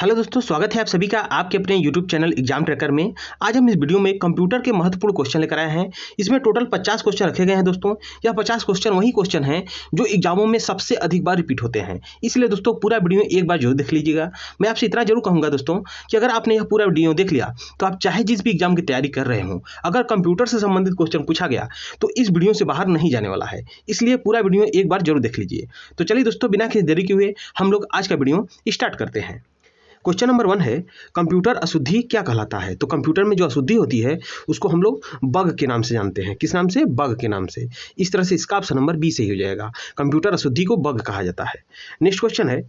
Hello दोस्तों, स्वागत है आप सभी का आपके अपने यूट्यूब चैनल एग्जाम ट्रैकर में। आज हम इस वीडियो में कंप्यूटर के महत्वपूर्ण क्वेश्चन लेकर आए हैं। इसमें टोटल 50 क्वेश्चन रखे गए हैं दोस्तों। यह 50 क्वेश्चन वही क्वेश्चन हैं जो एग्जामों में सबसे अधिक बार रिपीट होते हैं। इसलिए दोस्तों पूरा वीडियो एक बार जरूर देख लीजिएगा। मैं आपसे इतना जरूर कहूँगा दोस्तों कि अगर आपने यह पूरा वीडियो देख लिया तो आप चाहे जिस भी एग्जाम की तैयारी कर रहे हों, अगर कंप्यूटर से संबंधित क्वेश्चन पूछा गया तो इस वीडियो से बाहर नहीं जाने वाला है। इसलिए पूरा वीडियो एक बार जरूर देख लीजिए। तो चलिए दोस्तों, बिना किसी देरी के हुए हम लोग आज का वीडियो स्टार्ट करते हैं। क्वेश्चन नंबर 1 है, कंप्यूटर अशुद्धि क्या कहलाता है? तो कंप्यूटर में जो अशुद्धि होती है उसको हम लोग बग के नाम से जानते हैं। किस नाम से? बग के नाम से। इस तरह से इसका ऑप्शन नंबर बी सही हो जाएगा। कंप्यूटर अशुद्धि को बग कहा जाता है। नेक्स्ट क्वेश्चन है,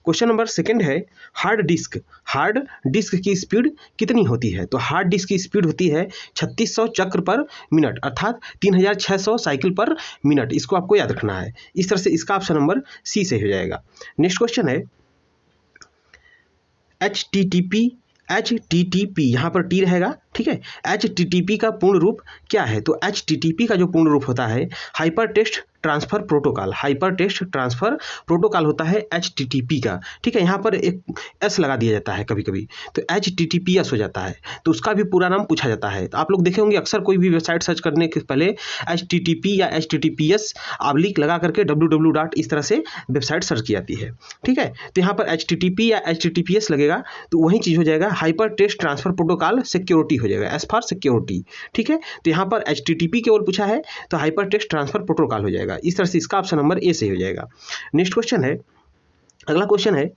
क्वेश्चन नंबर 2 है, हार्ड डिस्क की स्पीड कितनी होती है? तो हार्ड डिस्क की स्पीड होती है 3600 चक्र पर मिनट, अर्थात 3600 साइकिल पर मिनट। इसको आपको याद रखना है। इस तरह से इसका ऑप्शन नंबर सी सही हो जाएगा। नेक्स्ट क्वेश्चन है, HTTP यहाँ पर टी रहेगा, ठीक है। HTTP का पूर्ण रूप क्या है? तो HTTP का जो पूर्ण रूप होता है hyper text transfer protocol. Hyper text transfer protocol होता है HTTP का, ठीक है। यहाँ पर एक एस लगा दिया जाता है कभी कभी, तो HTTPS हो जाता है। तो उसका भी पूरा नाम पूछा जाता है। तो आप लोग देखे होंगे अक्सर कोई भी वेबसाइट सर्च करने के पहले HTTP या HTTPS आब्लिक लगा करके www. इस तरह से वेबसाइट सर्च की जाती है, ठीक है। तो यहाँ पर HTTP या HTTPS लगेगा तो वही चीज़ हो जाएगा, hyper text transfer protocol security हो जाएगा, एस फॉर सिक्योरिटी, ठीक है। तो यहाँ पर HTTP केवल पूछा है तो हाइपर टेक्स्ट ट्रांसफर प्रोटोकॉल हो जाएगा। इस तरह से इसका ऑप्शन नंबर ए सही हो जाएगा। नेक्स्ट क्वेश्चन है, अगला क्वेश्चन है,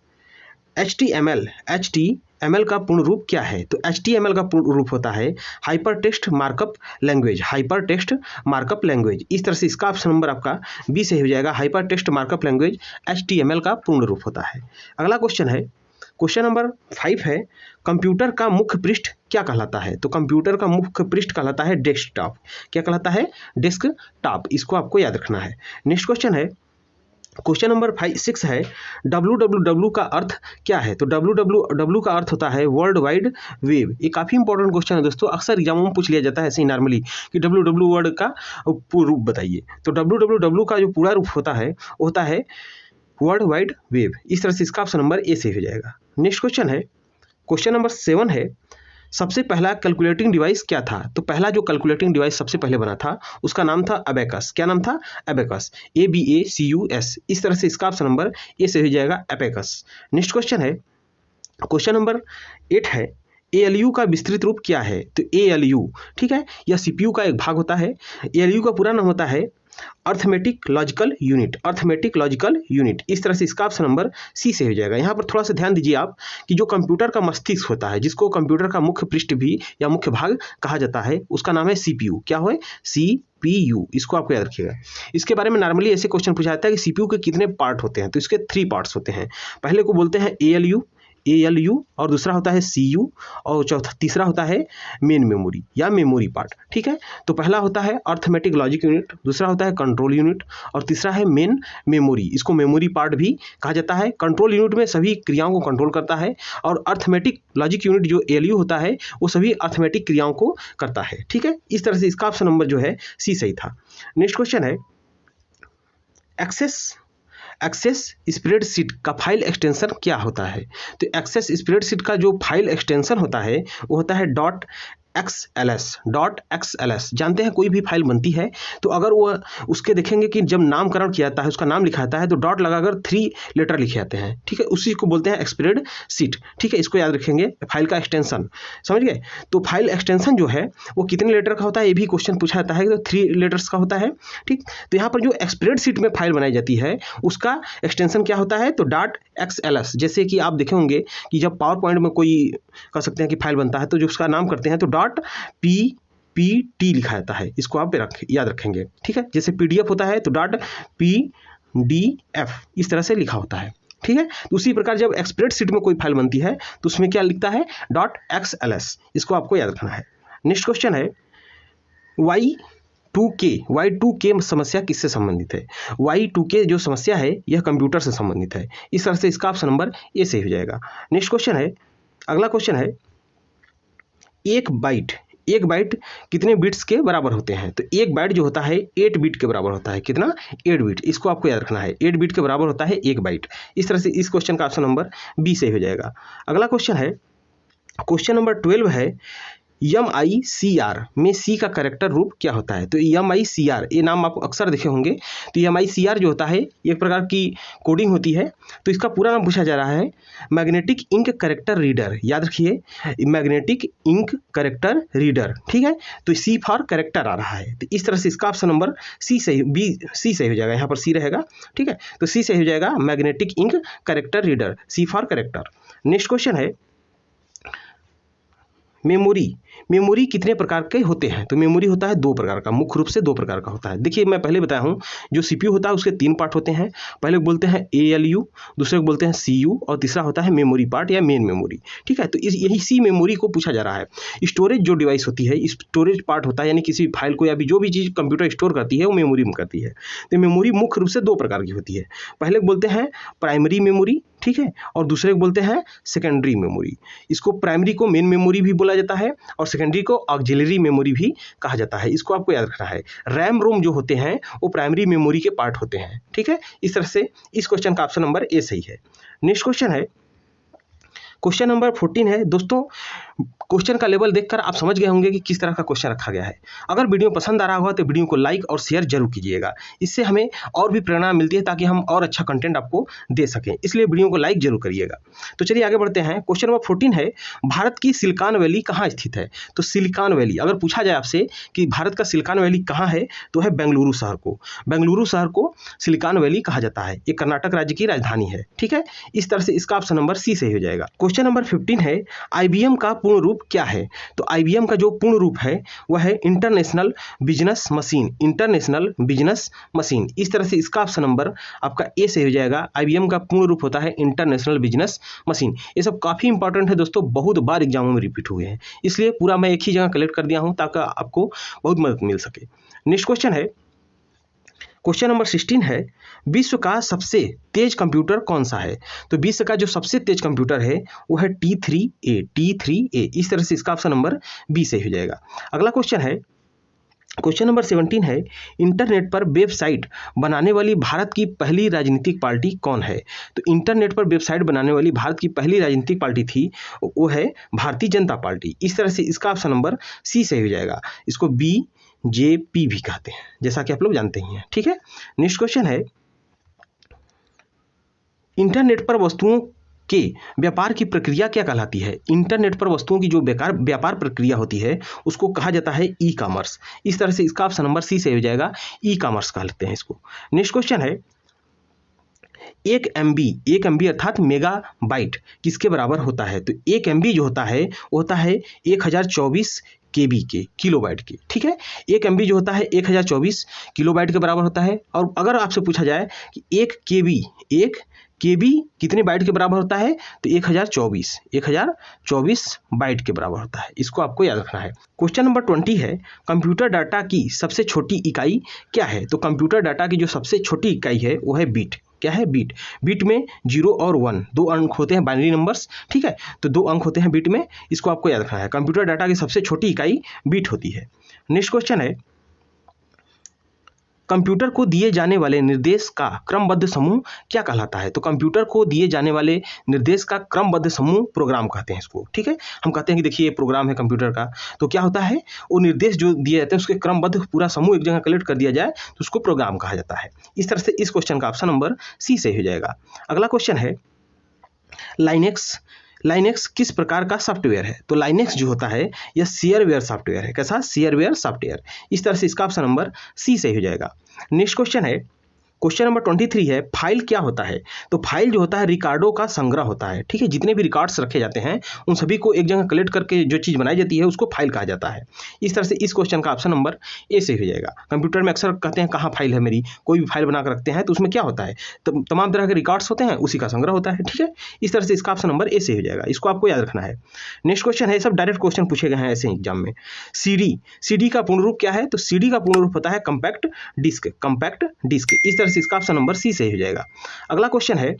HTML का पूर्ण रूप क्या है? तो HTML का पूर्ण रूप होता है hyper text markup language. Hyper text markup language. इस तरह से इसका ऑप्शन नंबर आपका बी सही हो जाएगा। Hyper text markup language HTML का पूर्ण रूप होता है। अगला क्वेश्चन है, क्वेश्चन नंबर 5 है, कंप्यूटर का मुख्य पृष्ठ क्या कहलाता है? तो कंप्यूटर का मुख्य पृष्ठ कहलाता है डेस्कटॉप। क्या कहलाता है? डेस्कटॉप। इसको आपको याद रखना है। नेक्स्ट क्वेश्चन है, क्वेश्चन नंबर 6 है, www का अर्थ क्या है? तो www का अर्थ होता है वर्ल्ड वाइड वेब। ये काफ़ी इंपॉर्टेंट क्वेश्चन है दोस्तों, अक्सर एग्जामों में पूछ लिया जाता है ऐसे ही नॉर्मली कि www वर्ड का पूर्ण रूप बताइए। तो www का जो पूरा रूप होता है वो होता है वर्ल्ड वाइड वेब। इस तरह से इसका ऑप्शन नंबर ए से हो जाएगा। नेक्स्ट क्वेश्चन है, क्वेश्चन नंबर 7 है, सबसे पहला कैलकुलेटिंग डिवाइस क्या था? तो पहला जो कैलकुलेटिंग डिवाइस सबसे पहले बना था उसका नाम था अबेकस। क्या नाम था? Abacus, ABACUS। इस तरह से इसका ऑप्शन नंबर ए से हो जाएगा, अबेकस। नेक्स्ट क्वेश्चन है, क्वेश्चन नंबर 8 है, ALU का विस्तृत रूप क्या है? तो ALU, ठीक है, यह CPU का एक भाग होता है। ALU का पूरा नाम होता है arithmetic logical unit. Arithmetic logical unit. इस तरह से इसका ऑप्शन नंबर सी से हो जाएगा। यहाँ पर थोड़ा सा ध्यान दीजिए आप कि जो कंप्यूटर का मस्तिष्क होता है, जिसको कंप्यूटर का मुख्य पृष्ठ भी या मुख्य भाग कहा जाता है, उसका नाम है CPU। क्या है? CPU। इसको आपको याद रखिएगा। इसके बारे में नॉर्मली ऐसे क्वेश्चन पूछा जाता है कि CPU के कितने पार्ट होते हैं? तो इसके 3 पार्ट्स होते हैं। पहले को बोलते हैं ALU और दूसरा होता है CU और तीसरा होता है मेन मेमोरी या मेमोरी पार्ट, ठीक है। तो पहला होता है अर्थमेटिक लॉजिक यूनिट, दूसरा होता है कंट्रोल यूनिट और तीसरा है मेन मेमोरी। इसको मेमोरी पार्ट भी कहा जाता है। कंट्रोल यूनिट में सभी क्रियाओं को कंट्रोल करता है और अर्थमेटिक लॉजिक यूनिट जो ALU होता है वो सभी अर्थमेटिक क्रियाओं को करता है, ठीक है। इस तरह से इसका ऑप्शन नंबर जो है सी सही था। नेक्स्ट क्वेश्चन है, एक्सेस स्प्रेडशीट का फाइल एक्सटेंशन क्या होता है? तो एक्सेस स्प्रेडशीट का जो फाइल एक्सटेंशन होता है वो होता है .xls। जानते हैं कोई भी फाइल बनती है तो अगर वो उसके देखेंगे कि जब नामकरण किया जाता है, उसका नाम लिखा जाता है तो डॉट लगाकर 3 लेटर लिखे जाते हैं, ठीक है। उसी को बोलते हैं स्प्रेडशीट, ठीक है। इसको याद रखेंगे, फाइल का एक्सटेंशन, समझ गए। तो फाइल एक्सटेंशन जो है वो कितने लेटर का होता है, ये भी क्वेश्चन पूछा जाता है, तो 3 लेटर्स का होता है, ठीक। तो यहाँ पर जो स्प्रेडशीट में फाइल बनाई जाती है उसका एक्सटेंशन क्या होता है? तो .xls। जैसे कि आप देखे होंगे कि जब पावर पॉइंट में कोई कह सकते हैं कि फाइल बनता है तो जो उसका नाम करते हैं तो .ppt लिखा जाता है। इसको आप याद रखेंगे, ठीक है। जैसे PDF होता है तो .pdf इस तरह से लिखा होता है, ठीक है। तो उसी प्रकार जब स्प्रेडशीट में कोई फाइल बनती है तो उसमें क्या लिखता है? .xls। इसको आपको याद रखना है। नेक्स्ट क्वेश्चन है, Y2K समस्या किससे संबंधित है? Y2K जो समस्या है यह कंप्यूटर से संबंधित है। इस तरह से इसका ऑप्शन नंबर ए से हो जाएगा। नेक्स्ट क्वेश्चन है, अगला क्वेश्चन है, 1 बाइट कितने बिट्स के बराबर होते हैं? तो 1 बाइट जो होता है 8 बिट के बराबर होता है। कितना? 8 बिट। इसको आपको याद रखना है, 8 बिट के बराबर होता है 1 बाइट। इस तरह से इस क्वेश्चन का ऑप्शन नंबर बी सही हो जाएगा। अगला क्वेश्चन है, क्वेश्चन नंबर 12 है, MICR में सी का कैरेक्टर रूप क्या होता है? तो MICR ये नाम आप अक्सर देखे होंगे। तो MICR जो होता है एक प्रकार की कोडिंग होती है। तो इसका पूरा नाम पूछा जा रहा है मैग्नेटिक इंक कैरेक्टर रीडर। याद रखिए, मैग्नेटिक इंक कैरेक्टर रीडर, ठीक है। तो सी फॉर कैरेक्टर आ रहा है। तो इस तरह से इसका ऑप्शन नंबर सी सही, बी सी सही हो जाएगा। यहाँ पर सी रहेगा, ठीक है। तो सी सही हो जाएगा, magnetic ink character reader, C for character. Next question है, मेमोरी कितने प्रकार के होते हैं? तो मेमोरी होता है 2 प्रकार का, मुख्य रूप से 2 प्रकार का होता है। देखिए मैं पहले बताया हूँ, जो सीपीयू होता है उसके 3 पार्ट होते हैं। पहले बोलते हैं ALU, दूसरे को बोलते हैं CU और तीसरा होता है मेमोरी पार्ट या मेन मेमोरी, ठीक है। तो यही सी मेमोरी को पूछा जा रहा है। स्टोरेज जो डिवाइस होती है, स्टोरेज पार्ट होता है, यानी किसी फाइल को या भी जो भी चीज़ कंप्यूटर स्टोर करती है वो मेमोरी में करती है। तो मेमोरी मुख्य रूप से 2 प्रकार की होती है। पहले बोलते हैं प्राइमरी मेमोरी, ठीक है, और दूसरे को बोलते हैं सेकेंडरी मेमोरी। इसको प्राइमरी को मेन मेमोरी भी बोला जाता है और सेकेंडरी को ऑक्सिलरी मेमोरी भी कहा जाता है। इसको आपको याद रखना है। रैम रोम जो होते हैं वो प्राइमरी मेमोरी के पार्ट होते हैं, ठीक है। इस तरह से इस क्वेश्चन का ऑप्शन नंबर ए सही है। नेक्स्ट क्वेश्चन है, क्वेश्चन नंबर 14 है। दोस्तों क्वेश्चन का लेवल देखकर आप समझ गए होंगे कि किस तरह का क्वेश्चन रखा गया है। अगर वीडियो पसंद आ रहा होगा तो वीडियो को लाइक और शेयर जरूर कीजिएगा। इससे हमें और भी प्रेरणा मिलती है ताकि हम और अच्छा कंटेंट आपको दे सकें, इसलिए वीडियो को लाइक जरूर करिएगा। तो चलिए आगे बढ़ते हैं। क्वेश्चन नंबर 14 है, भारत की सिलिकॉन वैली कहाँ स्थित है? तो सिलिकॉन वैली अगर पूछा जाए आपसे कि भारत का सिलिकॉन वैली कहाँ है, तो है बेंगलुरु शहर को। बेंगलुरु शहर को सिलिकॉन वैली कहा जाता है। ये कर्नाटक राज्य की राजधानी है, ठीक है। इस तरह से इसका ऑप्शन नंबर सी सही हो जाएगा। क्वेश्चन नंबर 15 है, IBM का पूर्ण रूप क्या है? तो IBM का जो पूर्ण रूप है वह है international business machine, international business machine. इस तरह से इसका ऑप्शन नंबर आपका ए से हो जाएगा। IBM का पूर्ण रूप होता है इंटरनेशनल बिजनेस मशीन। ये सब काफ़ी इंपॉर्टेंट है दोस्तों, बहुत बार एग्जामों में रिपीट हुए हैं, इसलिए पूरा मैं एक ही जगह कलेक्ट कर दिया हूँ ताकि आपको बहुत मदद मिल सके। नेक्स्ट क्वेश्चन है, क्वेश्चन नंबर 16 है, विश्व का सबसे तेज कंप्यूटर कौन सा है? तो विश्व का जो सबसे तेज कंप्यूटर है वो है T3A। इस तरह से इसका ऑप्शन नंबर बी से हो जाएगा। अगला क्वेश्चन है, क्वेश्चन नंबर 17 है, इंटरनेट पर वेबसाइट बनाने वाली भारत की पहली राजनीतिक पार्टी कौन है? तो इंटरनेट पर वेबसाइट बनाने वाली भारत की पहली राजनीतिक पार्टी थी वो है भारतीय जनता पार्टी। इस तरह से इसका ऑप्शन नंबर सी से हो जाएगा। इसको BJP भी कहते हैं, जैसा कि आप लोग जानते ही हैं, ठीक है। नेक्स्ट क्वेश्चन है, इंटरनेट पर वस्तुओं के व्यापार की प्रक्रिया क्या कहलाती है? इंटरनेट पर वस्तुओं की जो व्यापार प्रक्रिया होती है उसको कहा जाता है ई-कॉमर्स। इस तरह से इसका ऑप्शन नंबर सी से हो जाएगा, ई-कॉमर्स कहते हैं इसको। नेक्स्ट क्वेश्चन है, 1 MB अर्थात मेगाबाइट किसके बराबर होता है? तो 1 MB जो होता है वो होता है 1024 KB के, किलोबाइट के, ठीक है। 1 MB जो होता है 1024 किलोबाइट के बराबर होता है। और अगर आपसे पूछा जाए कि 1 KB कितने बाइट के बराबर होता है, तो 1024 बाइट के बराबर होता है। इसको आपको याद रखना है। क्वेश्चन नंबर 20 है, कंप्यूटर डाटा की सबसे छोटी इकाई क्या है? तो कंप्यूटर डाटा की जो सबसे छोटी इकाई है वो है बिट। क्या है? बिट। बिट में 0 और 1 2 अंक होते हैं, बाइनरी नंबर्स, ठीक है। तो 2 अंक होते हैं बिट में, इसको आपको याद रखना है। कंप्यूटर डाटा की सबसे छोटी इकाई बिट होती है। नेक्स्ट क्वेश्चन है, कंप्यूटर को दिए जाने वाले निर्देश का क्रमबद्ध समूह क्या कहलाता है? तो कंप्यूटर को दिए जाने वाले निर्देश का क्रमबद्ध समूह प्रोग्राम कहते हैं इसको, ठीक है। हम कहते हैं कि देखिए ये प्रोग्राम है कंप्यूटर का, तो क्या होता है वो निर्देश जो दिए जाते हैं उसके क्रमबद्ध पूरा समूह एक जगह कलेक्ट कर दिया जाए तो उसको प्रोग्राम कहा जाता है। इस तरह से इस क्वेश्चन का ऑप्शन नंबर सी से हो जाएगा। अगला क्वेश्चन है, लाइनेक्स किस प्रकार का सॉफ्टवेयर है? तो लाइनेक्स जो होता है यह शेयरवेयर सॉफ्टवेयर है। कैसा? Shareware software. इस तरह से इसका ऑप्शन नंबर सी से हो जाएगा। नेक्स्ट क्वेश्चन है, क्वेश्चन नंबर 23 है, फाइल क्या होता है? तो फाइल जो होता है रिकॉर्डों का संग्रह होता है, ठीक है। जितने भी रिकॉर्ड्स रखे जाते हैं उन सभी को एक जगह कलेक्ट करके जो चीज़ बनाई जाती है उसको फाइल कहा जाता है। इस तरह से इस क्वेश्चन का ऑप्शन नंबर ए से हो जाएगा। कंप्यूटर में अक्सर कहते हैं कहाँ फाइल है मेरी, कोई भी फाइल बना कर रखते हैं तो उसमें क्या होता है, तो तमाम तरह के रिकॉर्ड्स होते हैं, उसी का संग्रह होता है, ठीक है। इस तरह से इसका ऑप्शन नंबर ए से हो जाएगा। इसको आपको याद रखना है। नेक्स्ट क्वेश्चन है, सब डायरेक्ट क्वेश्चन पूछे गए हैं ऐसे एग्जाम में। CD का पूर्ण रूप क्या है? तो CD का पूर्ण रूप होता है कंपैक्ट डिस्क। इस तरह से इसका ऑप्शन नंबर सी से हो जाएगा। अगला क्वेश्चन है,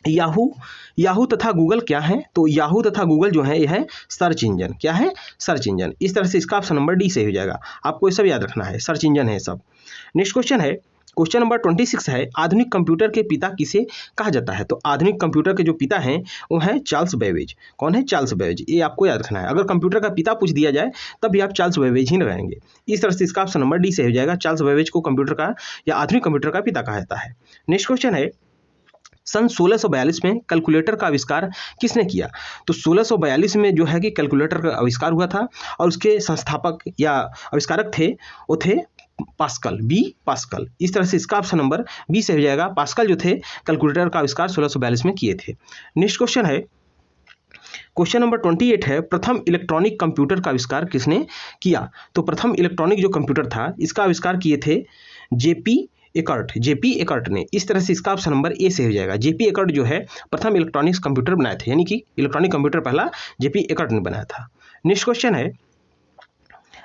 याहू तथा गूगल क्या है? तो याहू तथा गूगल जो है, यह है सर्च इंजन। क्या है? Search engine. इस तरह से इसका ऑप्शन नंबर डी सही हो जाएगा। आपको ये सब याद रखना है, सर्च इंजन है सब। नेक्स्ट क्वेश्चन है, क्वेश्चन नंबर 26 है, आधुनिक कंप्यूटर के पिता किसे कहा जाता है? तो आधुनिक कंप्यूटर के जो पिता हैं वो हैं चार्ल्स बेबेज। कौन है? Charles Babbage. ये आपको याद रखना है। अगर कंप्यूटर का पिता पूछ दिया जाए तब भी आप चार्ल्स बेबेज ही लगाएंगे। इस तरह से इसका ऑप्शन नंबर डी सही हो जाएगा। चार्ल्स बेबेज को कंप्यूटर का या आधुनिक कंप्यूटर का पिता कहा जाता है। नेक्स्ट क्वेश्चन है, सन 1642 में कैलकुलेटर का आविष्कार किसने किया? तो 1642 में जो है कि कैलकुलेटर का आविष्कार हुआ था और उसके संस्थापक या आविष्कारक थे वो थे पास्कल, बी पास्कल। इस तरह से इसका ऑप्शन नंबर बी से हो जाएगा। पास्कल जो थे कैलकुलेटर का आविष्कार 1642 में किए थे। नेक्स्ट क्वेश्चन है, क्वेश्चन नंबर 28 है, प्रथम इलेक्ट्रॉनिक कंप्यूटर का आविष्कार किसने किया? तो प्रथम इलेक्ट्रॉनिक जो कंप्यूटर था इसका आविष्कार किए थे जेपी एकर्ट ने। इस तरह से इसका ऑप्शन नंबर ए से हो जाएगा। जेपी एकर्ट जो है प्रथम इलेक्ट्रॉनिक्स कंप्यूटर बनाए थे, यानी कि इलेक्ट्रॉनिक कंप्यूटर पहला जेपी एकर्ट ने बनाया था। नेक्स्ट क्वेश्चन है,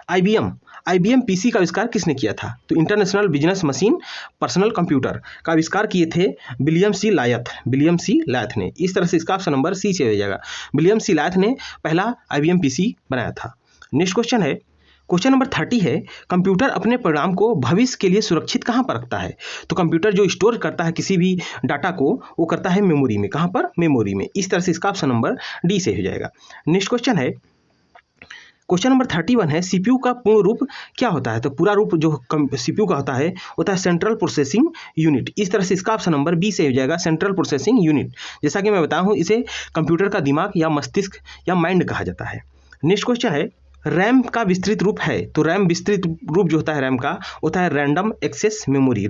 आईबीएम पीसी का आविष्कार किसने किया था? तो international business machine personal computer का आविष्कार किए थे विलियम सी लायथ ने। इस तरह से इसका ऑप्शन नंबर सी से हो जाएगा। विलियम सी लायथ ने पहला आईबीएम पीसी बनाया था। नेक्स्ट क्वेश्चन है, क्वेश्चन नंबर 30 है, कंप्यूटर अपने प्रोग्राम को भविष्य के लिए सुरक्षित कहाँ पर रखता है? तो कंप्यूटर जो स्टोर करता है किसी भी डाटा को वो करता है मेमोरी में। कहाँ पर? मेमोरी में। इस तरह से इसका ऑप्शन नंबर डी से हो जाएगा। नेक्स्ट क्वेश्चन है, क्वेश्चन नंबर 31 है, सीपीयू का पूर्ण रूप क्या होता है? तो पूरा रूप जो सीपीयू का होता है सेंट्रल प्रोसेसिंग यूनिट। इस तरह से इसका ऑप्शन नंबर बी से हो जाएगा, सेंट्रल प्रोसेसिंग यूनिट। जैसा कि मैं बताया हूँ इसे कंप्यूटर का दिमाग या मस्तिष्क या माइंड कहा जाता है। नेक्स्ट क्वेश्चन है, रैम का विस्तृत रूप है? तो रैम विस्तृत रूप जो होता है रैम का होता है रैंडम एक्सेस मेमोरी।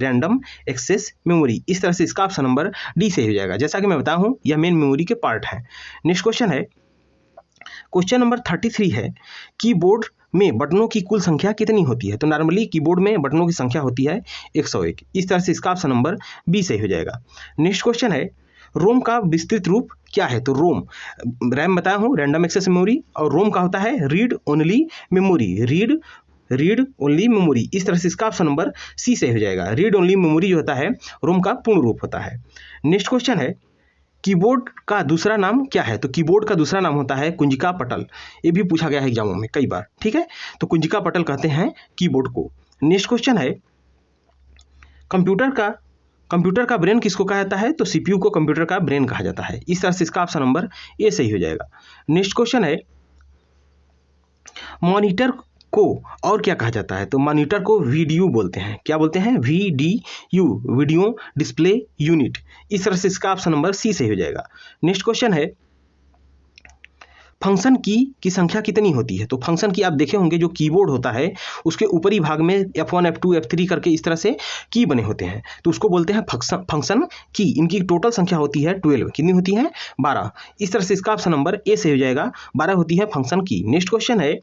इस तरह से इसका ऑप्शन नंबर डी से हो जाएगा। जैसा कि मैं बताया हूँ यह मेन मेमोरी के पार्ट है। नेक्स्ट क्वेश्चन है, क्वेश्चन नंबर 33 है, कीबोर्ड में बटनों की कुल संख्या कितनी होती है? तो नॉर्मली कीबोर्ड में बटनों की संख्या होती है 101। इस तरह से इसका ऑप्शन नंबर बी से हो जाएगा। नेक्स्ट क्वेश्चन है, रोम का विस्तृत रूप क्या है? तो रैम बताया हूँ रैंडम एक्सेस मेमोरी, और रोम का होता है रीड ओनली मेमोरी। इस तरह से इसका ऑप्शन नंबर सी से हो जाएगा। रीड ओनली मेमोरी जो होता है रोम का पूर्ण रूप होता है। नेक्स्ट क्वेश्चन है, कीबोर्ड का दूसरा नाम क्या है? तो कीबोर्ड का दूसरा नाम होता है कुंजिका पटल। ये भी पूछा गया है एग्जामों में कई बार, ठीक है। तो कुंजिका पटल कहते हैं कीबोर्ड को। नेक्स्ट क्वेश्चन है, कंप्यूटर का ब्रेन किसको कहा जाता है? तो सीपीयू को कंप्यूटर का ब्रेन कहा जाता है। इस तरह से इसका ऑप्शन नंबर ए सही हो जाएगा। नेक्स्ट क्वेश्चन है, मॉनिटर को और क्या कहा जाता है? तो मॉनिटर को वीडीयू बोलते हैं। क्या बोलते हैं? VDU, video display unit. इस तरह से इसका ऑप्शन नंबर सी से हो जाएगा। नेक्स्ट क्वेश्चन है, फंक्शन की संख्या कितनी होती है? तो फंक्शन की आप देखे होंगे जो कीबोर्ड होता है उसके ऊपरी भाग में F1 F2 F3 करके इस तरह से की बने होते हैं, तो उसको बोलते हैं फंक्शन की। इनकी टोटल संख्या होती है 12। कितनी होती है? 12। इस तरह से इसका ऑप्शन नंबर ए से हो जाएगा, 12 होती है फंक्शन की। नेक्स्ट क्वेश्चन है,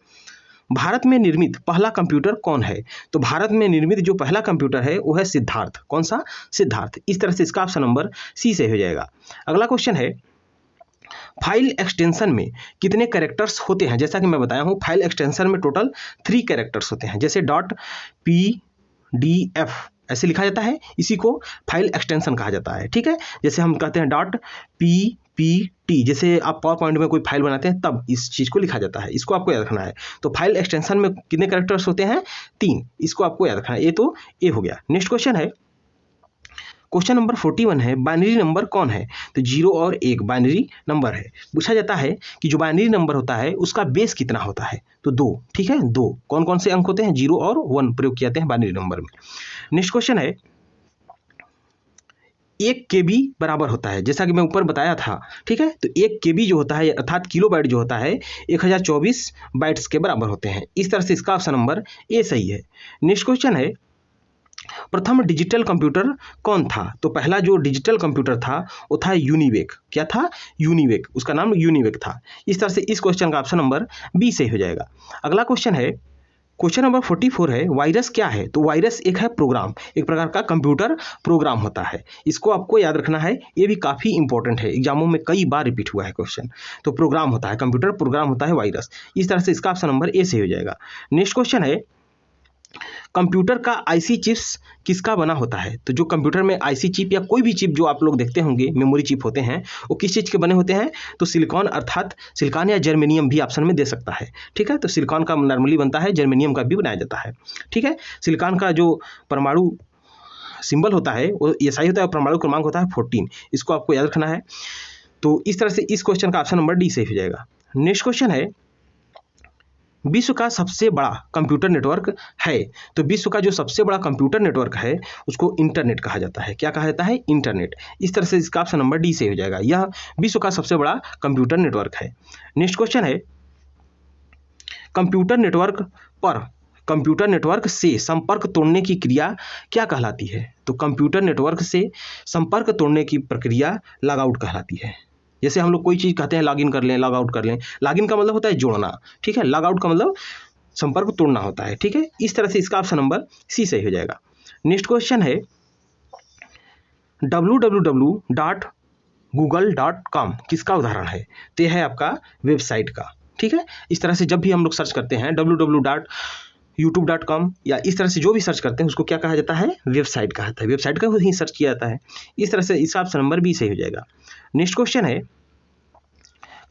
भारत में निर्मित पहला कंप्यूटर कौन है? तो भारत में निर्मित जो पहला कंप्यूटर है वो है सिद्धार्थ। कौन सा? सिद्धार्थ। इस तरह से इसका ऑप्शन नंबर सी से हो जाएगा। अगला क्वेश्चन है, फाइल एक्सटेंशन में कितने कैरेक्टर्स होते हैं? जैसा कि मैं बताया हूँ फाइल एक्सटेंशन में टोटल 3 कैरेक्टर्स होते हैं। जैसे .pdf ऐसे लिखा जाता है, इसी को फाइल एक्सटेंशन कहा जाता है, ठीक है। जैसे हम कहते हैं .ppt, जैसे आप पावर पॉइंट में कोई फाइल बनाते हैं तब इस चीज़ को लिखा जाता है, इसको आपको याद रखना है। तो फाइल एक्सटेंशन में कितने कैरेक्टर्स होते हैं? 3। इसको आपको याद रखना है। ये तो ए हो गया। नेक्स्ट क्वेश्चन है, क्वेश्चन नंबर 41 है, बाइनरी नंबर कौन है? तो 0 और 1 बाइनरी नंबर है। पूछा जाता है कि जो बाइनरी नंबर होता है उसका बेस कितना होता है? तो 2, ठीक है। 2 कौन कौन से अंक होते हैं? 0 और 1 प्रयोग किए जाते हैं बाइनरी नंबर में। नेक्स्ट क्वेश्चन है, 1 KB बराबर होता है, जैसा कि मैं ऊपर बताया था, ठीक है। तो 1 KB जो होता है अर्थात किलोबाइट जो होता है 1024 बाइट्स के बराबर होते हैं। इस तरह से इसका ऑप्शन नंबर ए सही है। नेक्स्ट क्वेश्चन है, प्रथम डिजिटल कंप्यूटर कौन था? तो पहला जो डिजिटल कंप्यूटर था वो था यूनिवेक। क्या था? यूनिवेक। उसका नाम यूनिवेक था। इस तरह से इस क्वेश्चन का ऑप्शन नंबर बी सही हो जाएगा। अगला क्वेश्चन है, क्वेश्चन नंबर 44 है, वायरस क्या है? तो वायरस एक है प्रोग्राम, एक प्रकार का कंप्यूटर प्रोग्राम होता है। इसको आपको याद रखना है, ये भी काफ़ी इंपॉर्टेंट है, एग्जामों में कई बार रिपीट हुआ है क्वेश्चन। तो प्रोग्राम होता है, कंप्यूटर प्रोग्राम होता है वायरस। इस तरह से इसका ऑप्शन नंबर ए से हो जाएगा। नेक्स्ट क्वेश्चन है, कंप्यूटर का आईसी चिप्स किसका बना होता है? तो जो कंप्यूटर में आईसी चिप या कोई भी चिप जो आप लोग देखते होंगे मेमोरी चिप होते हैं, वो किस चीज़ के बने होते हैं? तो सिलिकॉन, अर्थात सिलिकॉन या जर्मेनियम भी ऑप्शन में दे सकता है। ठीक है, तो सिलिकॉन का नॉर्मली बनता है, जर्मेनियम का भी बनाया जाता है। ठीक है, सिलिकॉन का जो परमाणु सिंबल होता है वो SI होता है और परमाणु क्रमांक होता है 14। इसको आपको याद रखना है। तो इस तरह से इस क्वेश्चन का ऑप्शन नंबर डी सही हो जाएगा। नेक्स्ट क्वेश्चन है, विश्व का सबसे बड़ा कंप्यूटर नेटवर्क है। तो विश्व का जो सबसे बड़ा कंप्यूटर नेटवर्क है उसको इंटरनेट कहा जाता है। क्या कहा जाता है? इंटरनेट। इस तरह से इसका ऑप्शन नंबर डी सही हो जाएगा। यह विश्व का सबसे बड़ा कंप्यूटर नेटवर्क है। नेक्स्ट क्वेश्चन है, कंप्यूटर नेटवर्क से संपर्क तोड़ने की क्रिया क्या कहलाती है? तो कंप्यूटर नेटवर्क से संपर्क तोड़ने की प्रक्रिया लॉग आउट कहलाती है। जैसे हम लोग कोई चीज़ कहते हैं लॉग इन कर लें, लॉग आउट कर लें। लॉग इन का मतलब होता है जोड़ना, ठीक है। लॉग आउट का मतलब संपर्क तोड़ना होता है, ठीक है। इस तरह से इसका ऑप्शन नंबर सी सही हो जाएगा। नेक्स्ट क्वेश्चन है, www.google.com किसका उदाहरण है? तो यह है आपका वेबसाइट का, ठीक है। इस तरह से जब भी हम लोग सर्च करते हैं www.youtube.com या इस तरह से जो भी सर्च करते हैं उसको क्या कहा जाता है? वेबसाइट कहा जाता है। वेबसाइट का ही सर्च किया जाता है। इस तरह से इसका ऑप्शन नंबर बी सही हो जाएगा। नेक्स्ट क्वेश्चन है,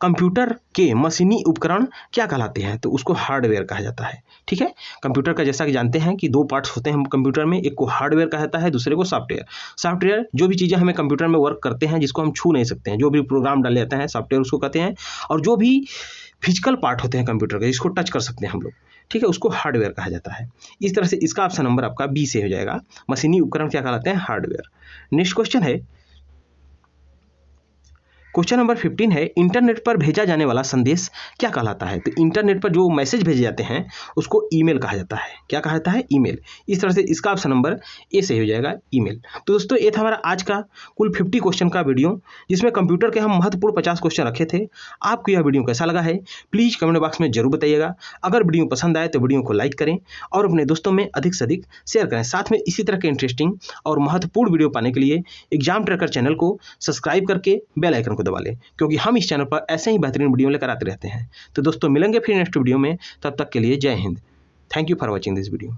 कंप्यूटर के मशीनी उपकरण क्या कहलाते हैं? तो उसको हार्डवेयर कहा जाता है, ठीक है। कंप्यूटर का जैसा कि जानते हैं कि दो पार्ट्स होते हैं कंप्यूटर में, एक को हार्डवेयर कहा जाता है, दूसरे को सॉफ्टवेयर। सॉफ्टवेयर जो भी चीज़ें हमें कंप्यूटर में वर्क करते हैं जिसको हम छू नहीं सकते हैं, जो भी प्रोग्राम डाले जाते हैं सॉफ्टवेयर उसको कहते हैं। और जो भी फिजिकल पार्ट होते हैं कंप्यूटर के जिसको टच कर सकते हैं हम लोग, ठीक है, उसको हार्डवेयर कहा जाता है। इस तरह से इसका ऑप्शन नंबर आपका बी से हो जाएगा। मशीनी उपकरण क्या कहलाते हैं? हार्डवेयर। नेक्स्ट क्वेश्चन है, क्वेश्चन नंबर 15 है, इंटरनेट पर भेजा जाने वाला संदेश क्या कहलाता है? तो इंटरनेट पर जो मैसेज भेजे जाते हैं उसको ईमेल कहा जाता है। क्या कहा जाता है? ईमेल। इस तरह से इसका ऑप्शन नंबर ए सही हो जाएगा, ईमेल। तो दोस्तों ये था हमारा आज का कुल 50 क्वेश्चन का वीडियो, जिसमें कंप्यूटर के हम महत्वपूर्ण 50 क्वेश्चन रखे थे। आपको यह वीडियो कैसा लगा है प्लीज़ कमेंट बॉक्स में जरूर बताइएगा। अगर वीडियो पसंद आए तो वीडियो को लाइक करें और अपने दोस्तों में अधिक से अधिक शेयर करें। साथ में इसी तरह के इंटरेस्टिंग और महत्वपूर्ण वीडियो पाने के लिए एग्जाम ट्रैकर चैनल को सब्सक्राइब करके बेल आइकन को दबा लें, क्योंकि हम इस चैनल पर ऐसे ही बेहतरीन वीडियो लेकर आते रहते हैं। तो दोस्तों मिलेंगे फिर नेक्स्ट वीडियो में, तब तक के लिए जय Hind. Thank you for watching this video.